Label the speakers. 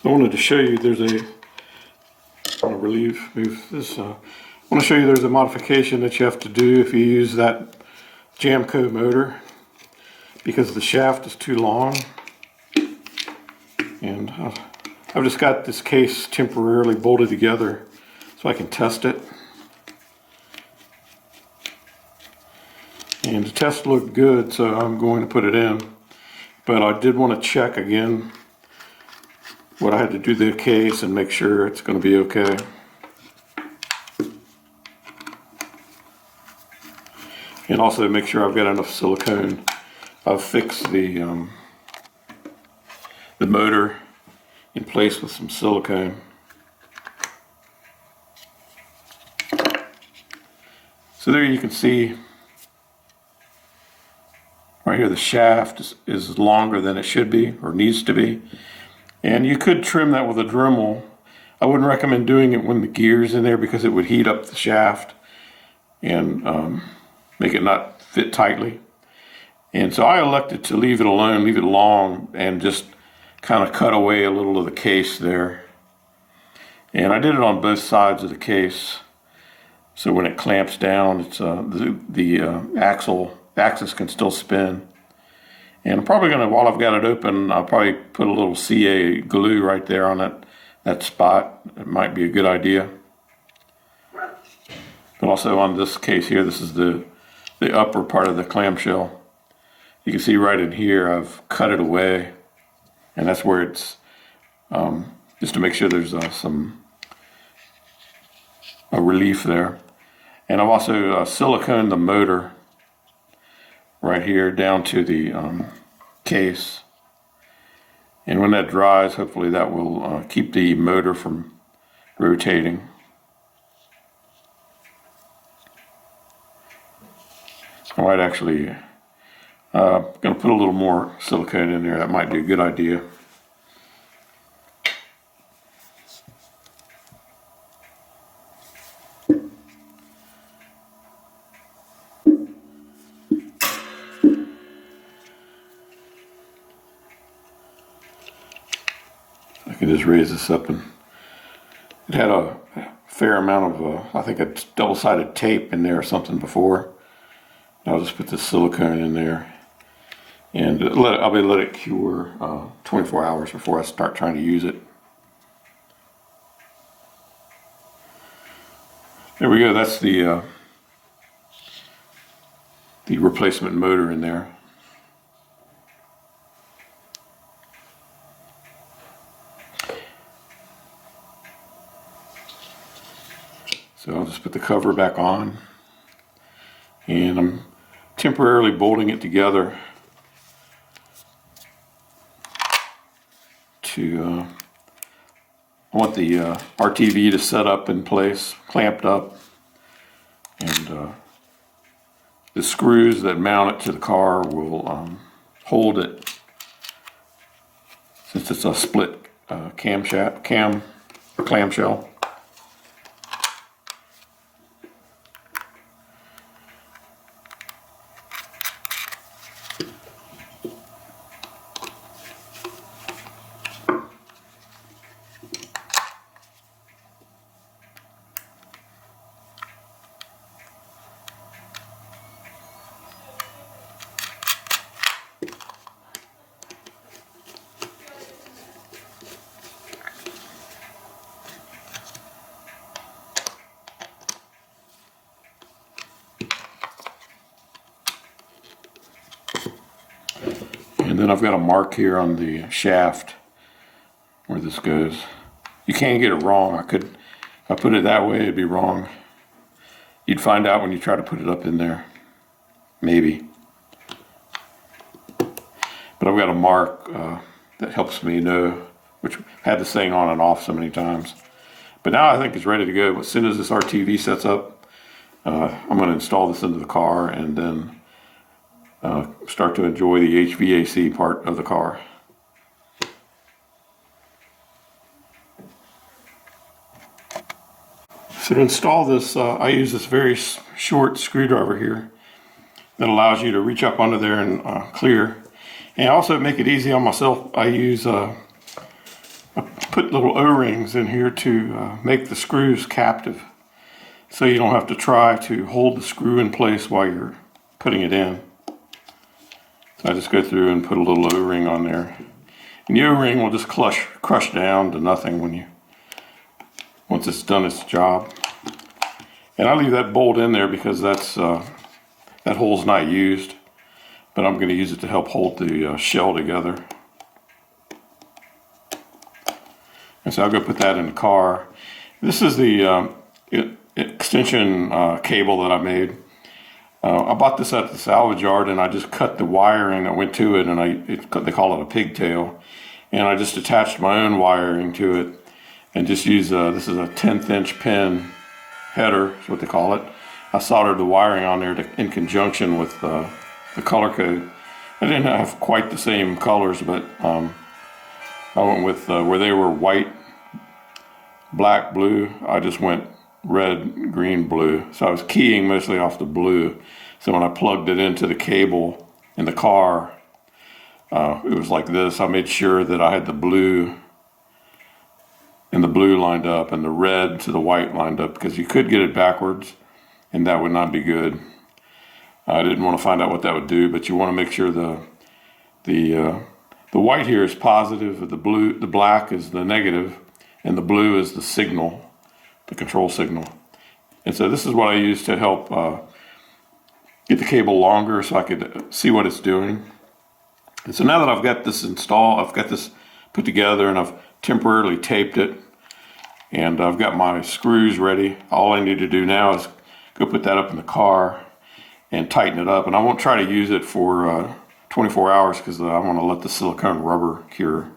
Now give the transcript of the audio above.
Speaker 1: I wanted to show you I want to move this. I want to show you there's a modification that you have to do if you use that Jamco motor, because the shaft is too long. And I've just got this case temporarily bolted together so I can test it. And the test looked good, so I'm going to put it in. But I did want to check again what I had to do to the case and make sure it's going to be okay. And also make sure I've got enough silicone. I've fixed the motor in place with some silicone. So there you can see right here the shaft is longer than it should be or needs to be. And you could trim that with a Dremel. I wouldn't recommend doing it when the gear's in there because it would heat up the shaft and make it not fit tightly. And so I elected to leave it alone, leave it long, and just kind of cut away a little of the case there. And I did it on both sides of the case, so when it clamps down, it's the axis can still spin. And I'm probably going to, while I've got it open, I'll probably put a little CA glue right there on that spot. It might be a good idea. But also on this case here, this is the upper part of the clamshell. You can see right in here I've cut it away, and that's where it's just to make sure there's a relief there. And I've also siliconed the motor right here down to the case, and when that dries, hopefully that will keep the motor from rotating. I might actually going to put a little more silicone in there. That might be a good idea. I can just raise this up, and it had a fair amount of I think a double-sided tape in there or something before. I'll just put the silicone in there, and I'll let it cure 24 hours before I start trying to use it. There we go. That's the replacement motor in there. So I'll just put the cover back on, and I'm temporarily bolting it together to I want the RTV to set up in place, clamped up, and the screws that mount it to the car will hold it, since it's a split clamshell. And then I've got a mark here on the shaft where this goes. You can't get it wrong. If I put it that way, it'd be wrong. You'd find out when you try to put it up in there. Maybe. But I've got a mark that helps me know, which I've had this thing on and off so many times. But now I think it's ready to go. As soon as this RTV sets up, I'm going to install this into the car and then start to enjoy the HVAC part of the car. So to install this, I use this very short screwdriver here that allows you to reach up under there and clear. And also to make it easy on myself, I put little O-rings in here to make the screws captive. So you don't have to try to hold the screw in place while you're putting it in. So I just go through and put a little O-ring on there. And the O-ring will just crush down to nothing once it's done its job. And I leave that bolt in there because that hole's not used, but I'm going to use it to help hold the shell together. And so I'll go put that in the car. This is the extension cable that I made. I bought this at the salvage yard, and I just cut the wiring that went to it, and they call it a pigtail. And I just attached my own wiring to it, and just use this is a 1/10 inch pin header, is what they call it. I soldered the wiring on there in conjunction with the color code. I didn't have quite the same colors, but I went with where they were white, black, blue. I just went red, green, blue. So I was keying mostly off the blue. So when I plugged it into the cable in the car, it was like this. I made sure that I had the blue and the blue lined up and the red to the white lined up, because you could get it backwards and that would not be good. I didn't want to find out what that would do, but you want to make sure the white here is positive, the black is the negative, and the blue is the signal, the control signal. And so this is what I use to help get the cable longer so I could see what it's doing. And so now that I've got this installed, I've got this put together, and I've temporarily taped it, and I've got my screws ready. All I need to do now is go put that up in the car and tighten it up. And I won't try to use it for 24 hours because I want to let the silicone rubber cure.